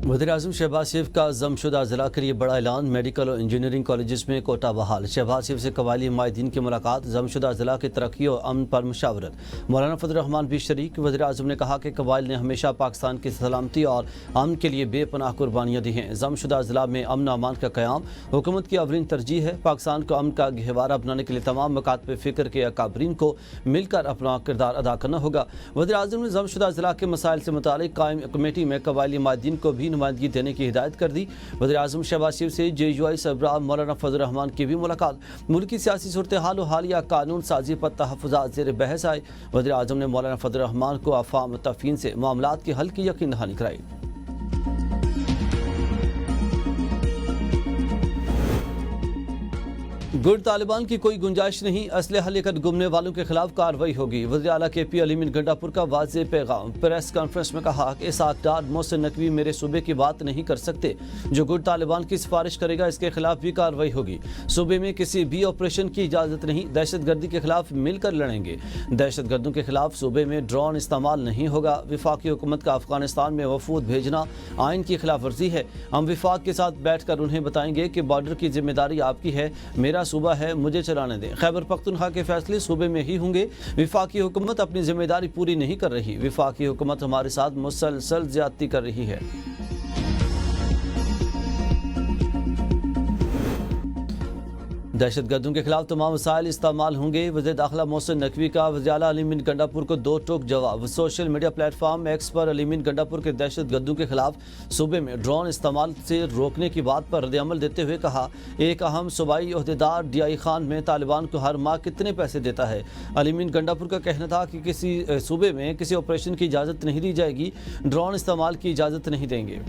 वज़ीर-ए-आज़म शहबाज शरीफ का जमशुदा ज़िला के लिए बड़ा ऐलान। मेडिकल और इंजीनियरिंग कॉलेज में कोटा बहाल। शहबाज शरीफ से कबायली माहिदीन की मुलाकात। जमशुदा ज़िला की तरक्की और अमन पर मुशावरत। मौलाना फजल रहमान भी शरीक। वज़ीर-ए-आज़म ने कहा कि कबाइल ने हमेशा पाकिस्तान की सलामती और अमन के लिए बेपनाह कुर्बानियाँ दी हैं। जमशुदा ज़िला में अमन अमान का क़याम हुकूमत की अवरीन तरजीह है। पाकिस्तान को अमन का गहवारा बनाने के लिए तमाम मकातब फ़िक्र के अकाबरीन को मिलकर अपना किरदार अदा करना होगा। वज़ीर-ए-आज़म ने जमशुदा ज़िला के मसाइल से मुतालिक कायम कमेटी में कबायली माहिदीन को भी नुमाइंदगी देने की हिदायत कर दी। वज़ीर-ए-आज़म शहबाज शरीफ से JUI सरबराह मौलाना फजल रहमान की भी मुलाकात। मुल्क की सियासी सूरत हाल और हालिया कानून साजी पर तहफ़्फ़ुज़ात ज़ेर बहस आए। वज़ीर-ए-आज़म ने मौलाना फजल रहमान को अफ़वाह मुत्तफ़ीन से मामलात के हल की यकीन दहानी कराई। गुड तालिबान की कोई गुंजाइश नहीं, असलहा लेकर घूमने वालों के खिलाफ कार्रवाई होगी। वज़ीर आला KP अलीमीन गंडापुर का वाज़े पैगाम। प्रेस कॉन्फ्रेंस में कहा कि इसाक़दार मोहसिन नकवी मेरे सूबे की बात नहीं कर सकते। जो गुड तालिबान की सिफारिश करेगा इसके खिलाफ भी कार्रवाई होगी। सूबे में किसी भी ऑपरेशन की इजाज़त नहीं। दहशतगर्दी के खिलाफ मिलकर लड़ेंगे। दहशतगर्दों के खिलाफ सूबे में ड्रोन इस्तेमाल नहीं होगा। विफाकी हुकूमत का अफगानिस्तान में वफूद भेजना आइन की खिलाफ वर्जी है। हम विफाक के साथ बैठ कर उन्हें बताएंगे कि बॉर्डर की जिम्मेदारी आपकी है, मेरा सूबा है, मुझे चलाने दें। खैबर पख्तूनख्वा के फैसले सूबे में ही होंगे। विफाकी हुकूमत अपनी जिम्मेदारी पूरी नहीं कर रही। विफाकी हुकूमत हमारे साथ मुसलसल ज्यादती कर रही है। दहशतगर्दों के खिलाफ तमाम वसाइल इस्तेमाल होंगे। वज़ीर दाखिला मोहसिन नकवी का वज़ीर आला अलीमीन गंडापुर को दो टोक जवाब। सोशल मीडिया प्लेटफॉर्म X पर अलीमीन गंडापुर के दहशतगर्दों के खिलाफ सूबे में ड्रोन इस्तेमाल से रोकने की बात पर रद्द-ए-अमल देते हुए कहा, एक अहम सूबाई ओहदेदार DI खान में तालिबान को हर माह कितने पैसे देता है। अलीमीन गंडापुर का कहना था कि किसी सूबे में किसी ऑपरेशन की इजाज़त नहीं दी जाएगी, ड्रोन इस्तेमाल की इजाज़त नहीं देंगे।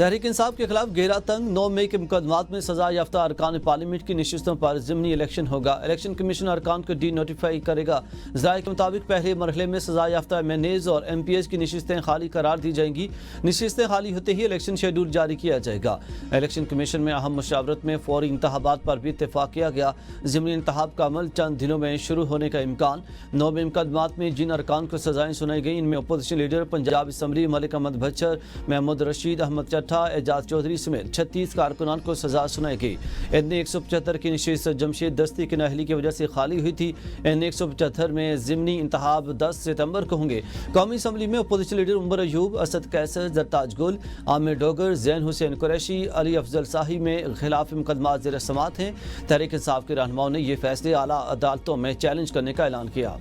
तहरीक इंसाफ के खिलाफ घेरा तंग। 9 मई के मुकदमात में सजा याफ्ता अरकान पार्लियामेंट की नशिस्तों पर ज़िमनी इलेक्शन होगा। इलेक्शन कमीशन अरकान को डी-नोटिफाई करेगा। ज़राए के मुताबिक पहले मरहले में सजा याफ्ता MNAs और MPs की नशिस्तें खाली करार दी जाएंगी। नशिस्तें खाली होते ही इलेक्शन शेड्यूल जारी किया जाएगा। इलेक्शन कमीशन में अहम मुशावरत में फौरी इंतखाबात पर भी इत्तेफाक किया गया। ज़िमनी इंतखाब का अमल चंद दिनों में शुरू होने का इम्कान। 9 मई मुकदमात में जिन अरकान को सजाएं सुनाई गई इनमें opposition leader Punjab assembly Malik Ahmad Bhachar, Mahmood Rashid, Ahmad Chattha, Ejaz Chaudhary समेत 36 कारकुनान को सजा सुनाई गई। इनमें 175 की नशिस्त जमशेद दस्ती की नाअहली की वजह से खाली हुई थी। इन 175 में ज़िमनी इंतखाब 10 सितंबर को होंगे। कौमी असम्बली में अपोजिशन लीडर उमर अयूब, असद कैसर, जरताज गुल, आमिर डोगर, जैन हुसैन कुरैशी, अली अफजल शाही में खिलाफ मुकदमात ज़ेर समात हैं। तहरीक इंसाफ के रहनुमाओं ने ये फैसले आला अदालतों में चैलेंज करने का ऐलान किया।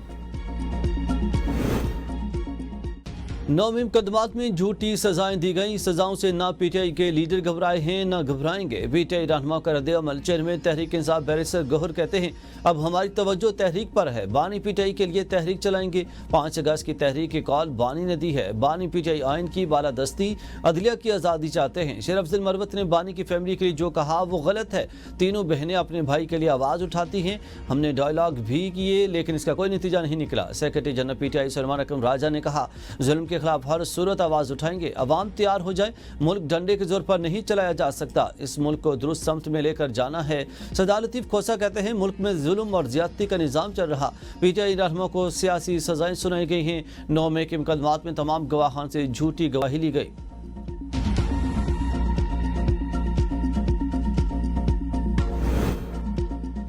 9 मई मुकदमात में झूठी सजाएं दी गई। सजाओं से ना PTI के लीडर घबराए हैं ना घबराएंगे। PTI रहनुमा का रद्द-ए-अमल। चेयरमैन तहरीक इंसाफ बैरिस्टर गौहर कहते हैं, अब हमारी तवज्जो तहरीक पर है। बानी PTI के लिए तहरीक चलाएंगे। 5 अगस्त की तहरीक की कॉल बानी ने दी है। बानी PTI आइन की बालादस्ती, अदलिया की आज़ादी चाहते हैं। शेर अफजल मरवत ने बानी की फैमिली के लिए जो कहा वो गलत है। तीनों बहनें अपने भाई के लिए आवाज़ उठाती हैं। हमने डायलॉग भी किए लेकिन इसका कोई नतीजा नहीं निकला। सेक्रेटरी जनरल PTI सलमान अकरम राजा ने कहा, जुल्म के खिलाफ हर सूरत आवाज उठाएंगे। अवाम तैयार हो जाए। मुल्क डंडे के जोर पर नहीं चलाया जा सकता। इस मुल्क को दुरुस्त समत में लेकर जाना है। सरदार लतीफ खोसा कहते हैं, मुल्क में जुल्म और ज्यादती का निज़ाम चल रहा। PTI रहनुमा को सियासी सजाएं सुनाई गई हैं। 9 मई के मुकदमात में तमाम गवाहान से झूठी गवाही ली गई।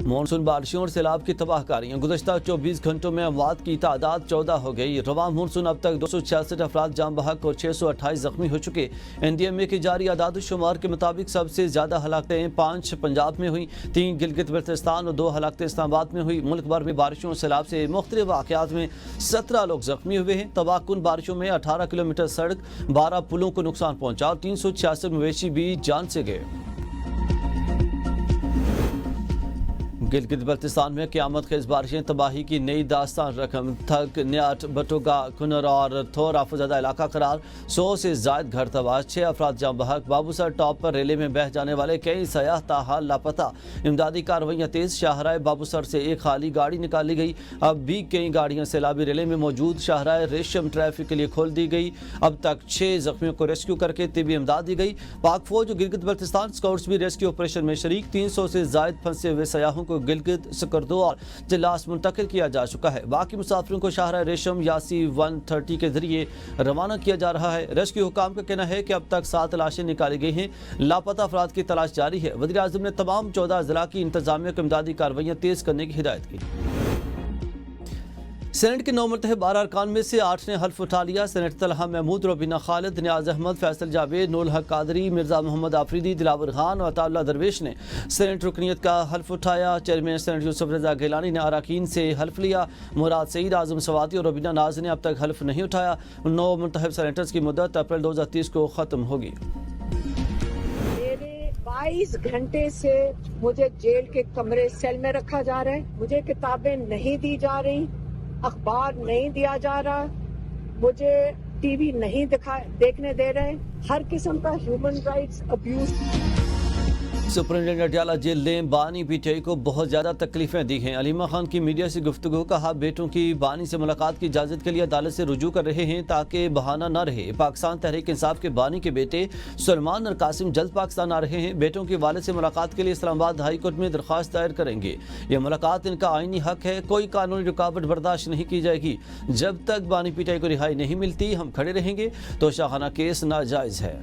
मानसून बारिशों और सैलाब की तबाहकारियाँ। गुज़श्ता 24 घंटों में अमवात की तादाद 14 हो गई। रवां मानसून अब तक 266 अफराद जाम बहक और 628 जख्मी हो चुके। NDMA की जारी आदाद शुमार के मुताबिक सबसे ज़्यादा हलाकतें 5 पंजाब में हुई, 3 गिलगित बल्तिस्तान और 2 हलाकतें इस्लामाबाद में हुई। मुल्क भर में बारिशों और सैलाब से मुख्तलिफ वाक़यात में 17 लोग जख्मी हुए हैं। तबाहकुन बारिशों में 18 किलोमीटर सड़क, 12 पुलों को नुकसान पहुँचा और 366 मवेशी भी जान से गए। गिलगित बल्तिस्तान में क़यामत खेज़ बारिशें तबाही की नई दास्तान रकम। थक, न्याट, बटुगा, कुनर और थोर आफतज़दा इलाका करार। 100 से ज़ायद घर तबाह, 6 अफराद जाम बहक। बाबूसर टॉप पर रेले में बह जाने वाले कई सयाह ताहाल लापता। इमदादी कार्रवाइयाँ तेज़। शाहराह बाबूसर से एक खाली गाड़ी निकाली गई। अब भी कई गाड़ियाँ सैलाबी रेले में मौजूद। शाहराह रेशम ट्रैफिक के लिए खोल दी गई। अब तक 6 जख्मियों को रेस्क्यू करके तिबी इमदाद दी गई। पाक फौज और गिलगित बल्तिस्तान स्काउट्स भी रेस्क्यू ऑपरेशन में शरीक। 300 से ज़ायद फंसे हुए सयाहों को गिलगित, सकरदो और जिलास मुंतकिल किया जा चुका है। बाकी मुसाफिरों को शाहरा रेशम या C-130 के जरिए रवाना किया जा रहा है। रेस्क्यू हुकाम का कहना है कि अब तक 7 लाशें निकाली गई हैं। लापता अफराद की तलाश जारी है। वज़ीर आज़म ने तमाम 14 जिला की इंतजामिया को इमदादी कार्रवाइयाँ तेज करने की हिदायत की। सेनेट के 9 मुल्तहब 12 अरकान में से 8 ने हल्फ उठा लिया। सेनेट तलहा महमूद, रोबीना खालिद, नियाज अहमद, फैसल जावेद, नूर हक कादरी, मिर्जा मोहम्मद आफरीदी, दिलावर खान और अताउल्लाह दरवेश ने सेनेट रुकनीत का हल्फ उठाया। चेयरमैन सेनेट यूसुफ रजा गिलानी ने अरकान से हल्फ लिया। मुराद सईद, आजम सवाती और रोबीना नाज ने अब तक हल्फ नहीं उठाया। 9 मुल्तहब सेनेटर्स की मुद्दत अप्रैल 2030 को ख़त्म होगी। 22 घंटे से मुझे जेल के कमरे सेल में रखा जा रहा है। मुझे किताबें नहीं दी जा रही, अखबार नहीं दिया जा रहा, मुझे टीवी नहीं देखने दे रहे। हर किस्म का human rights abuse. Superintendent Adiala jail ने बानी पीटीआई को बहुत ज़्यादा तकलीफें दी हैं। अलीमा खान की मीडिया से गुफ्तगू, कहा बेटों की बानी से मुलाकात की इजाज़त के लिए अदालत से रुजू कर रहे हैं ताकि बहाना न रहे। पाकिस्तान तहरीक इंसाफ के बानी के बेटे सलमान और कासिम जल्द पाकिस्तान आ रहे हैं। बेटों के वालिद से मुलाकात के लिए इस्लामाबाद हाई कोर्ट में दरख्वास्त दायर करेंगे। यह मुलाकात इनका आईनी हक है, कोई कानूनी रुकावट बर्दाश्त नहीं की जाएगी। जब तक बानी पीटीआई को रिहाई नहीं मिलती हम खड़े रहेंगे। तो शाहाना केस नाजायज़ है।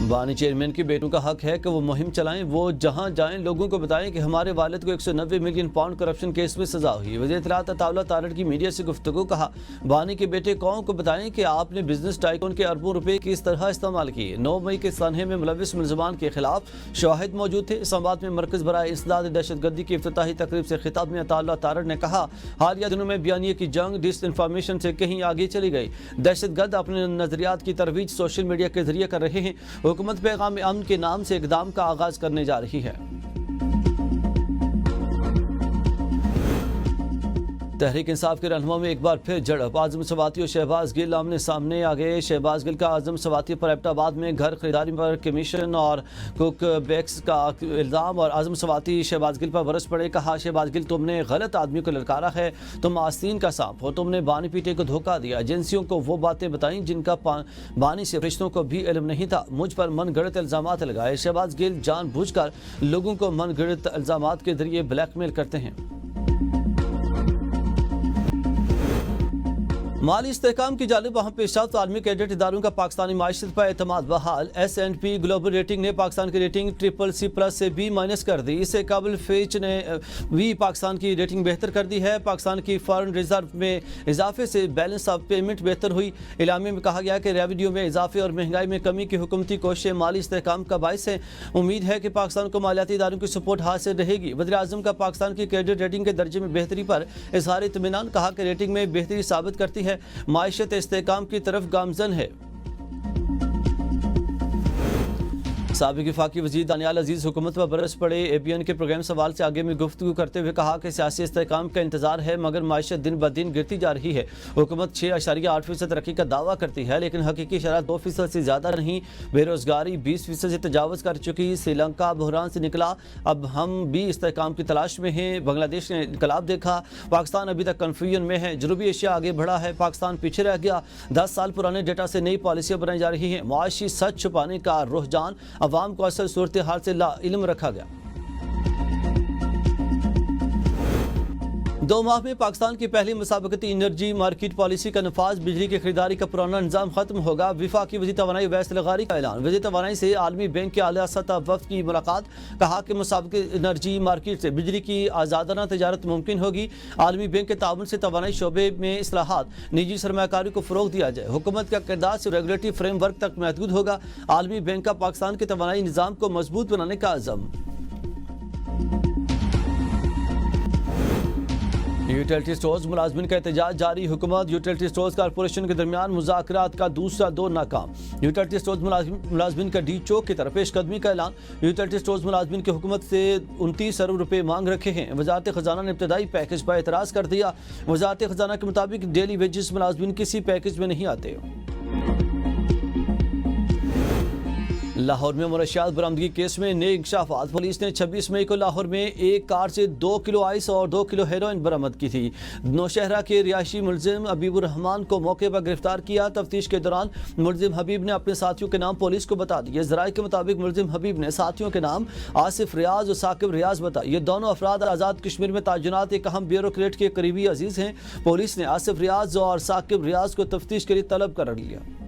बानी चेयरमैन के बेटों का हक है कि वो मुहिम चलाएं, वो जहां जाएं लोगों को बताएं कि हमारे वालिद को 190 मिलियन पाउंड करप्शन केस में सजा हुई। वज़ीर इत्तलात अताउल्लाह तारड़ की मीडिया से गुफ्तगू, कहा बानी के बेटे कौम को बताएं कि आपने बिजनेस टाइकून के अरबों रुपए किस तरह इस्तेमाल किए। 9 मई के सनहे में मुलविस मुलजमान के खिलाफ शवाहिद मौजूद थे। इस्लामाबाद में मरकज़ बराए इंसदाद दहशतगर्दी की इफ्तिताही तकरीब से खिताब में अताउल्लाह तारड़ ने कहा हालिया दिनों में बयानिए की जंग डिसइंफॉर्मेशन से कहीं आगे चली गई। दहशतगर्द अपने नजरियात की तरवीज सोशल मीडिया के जरिए कर रहे हैं। हुकूमत पैगाम अमन के नाम से इक़दाम का आगाज करने जा रही है। तहरीक इंसाफ के रहनुमा में एक बार फिर झड़प। आजम सवाती और शहबाज गिल आमने सामने आ गए। शहबाज गिल का आजम सवाती पर एबटाबाद में घर खरीदारी पर कमीशन और कुक बैक्स का इल्ज़ाम और आजम सवाती शहबाज गिल पर बरस पड़े। कहा शहबाज गिल तुमने गलत आदमी को ललकारा है, तुम आस्तीन का सांप हो, तुमने बानी पीटे को धोखा दिया, एजेंसियों को वो बातें बताई जिनका बानी से फरिश्तों को भी इल्म नहीं था, मुझ पर मन गढ़त इल्ज़ामात लगाए। शहबाज गिल जानबूझकर लोगों को मन गढ़त इल्ज़ामात के जरिए ब्लैकमेल करते हैं। माली इस्तेहकाम की जानिब वहाँ पेशरफ्त आलमी क्रेडिट इदारों का पाकिस्तानी माशरत पर एतमाद बहाल। S&P ग्लोबल रेटिंग ने पाकिस्तान की रेटिंग CCC+ से B- कर दी। इससे काबिल फिच ने भी पाकिस्तान की रेटिंग बेहतर कर दी है। पाकिस्तान की फॉरेन रिजर्व में इजाफे से बैलेंस ऑफ पेमेंट बेहतर हुई। इलामे में कहा गया कि रेवेन्यू में इजाफे और महंगाई में कमी की हुकूमती कोशिशें माली इस्तेहकाम का बायस है। उम्मीद है कि पाकिस्तान को मालियाती इदारों की सपोर्ट हासिल रहेगी। वज़ीर आज़म का पाकिस्तान की क्रेडिट रेटिंग के दर्जे में बेहतरी पर इजहार इत्मीनान, कहा कि रेटिंग में बेहतरी साबित करती है माइशत इस्तेहकाम की तरफ गामजन है। साबिक वफाकी वज़ीर दानियाल अजीज़ हुकूमत पर बरस पड़े। ABN के प्रोग्राम सवाल से आगे में गुफ्तगू करते हुए कहा कि सियासी इस्तेहकाम का इंतजार है मगर माइशत दिन ब दिन गिरती जा रही है। हुकूमत 6.8% तरक्की का दावा करती है लेकिन हकीकी शरह 2% से ज़्यादा नहीं। बेरोजगारी 20% से तजावज़ कर चुकी। श्रीलंका बहरान से निकला, अब हम भी इस्तेहकाम की तलाश में हैं। बांग्लादेश ने इनकलाब देखा, पाकिस्तान अभी तक कन्फ्यूजन में है। जनूबी एशिया आगे बढ़ा है, पाकिस्तान पीछे रह गया। 10 साल पुराने डेटा से नई पॉलिसियाँ बनाई जा रही हैं। मुआशी सच छुपाने का रुझान, अवाम को असल सूरत हाल से लाइल्म रखा गया। 2 माह में पाकिस्तान की पहली मुसाबकती एनर्जी मार्केट पॉलिसी का नफाज। बिजली की खरीदारी का पुराना निज़ाम खत्म होगा। वफाकी वज़ीर तवानाई अवैस लगारी का ऐलान। वज़ीर तवानाई से आलमी बैंक के आला सतह वफ़द की मुलाकात। कहा कि मुसाबकती एनर्जी मार्केट से बिजली की आज़ादाना तजारत मुमकिन होगी। आलमी बैंक के ताउन से तवानाई शोबे में इस्लाहात, निजी सरमाकारी को फ़रोग़ दिया जाए। हुकूमत का किरदार सिर्फ रेगुलेटरी फ्रेमवर्क तक महदूद होगा। आलमी बैंक का पाकिस्तान के तवानाई निज़ाम को मजबूत बनाने का अज़म। यूटिलिटी स्टोर्स मुलाजमिन का एहतजाज जारी। हुकूमत यूटिलिटी स्टोर्स कॉरपोरेशन के दरमियान मुज़ाकरात का दूसरा दौर नाकाम। यूटिलिटी स्टोर्स मुलाजमिन का डी चौक की तरफ पेशकदमी का ऐलान। यूटिलिटी स्टोर्स मुलाजमिन की हुकूमत से 29 अरब रुपये मांग रखे हैं। वजारत खजाना ने इब्तदाई पैकेज पर एतराज़ कर दिया। वजारत खजाना के मुताबिक डेली वेजेस मुलाजमिन किसी पैकेज में नहीं आते। लाहौर में मुनशियात बरामदगी केस में नए इंकशाफात। पुलिस ने 26 मई को लाहौर में एक कार से 2 किलो आइस और 2 किलो हेरोइन बरामद की थी। नौशहरा के रिहायशी मुलजिम हबीबुर रहमान को मौके पर गिरफ्तार किया। तफ्तीश के दौरान मुलजिम हबीब ने अपने साथियों के नाम पुलिस को बता दिए। जराये के मुताबिक मुलजिम हबीब ने साथियों के नाम आसिफ रियाज और साकिब रियाज बताए। ये दोनों अफराद आज़ाद कश्मीर में ताजुनात एक अहम ब्यूरोक्रेट के करीबी अजीज हैं। पुलिस ने आसिफ रियाज और साकिब रियाज को तफ्तीश के लिए तलब कर लिया।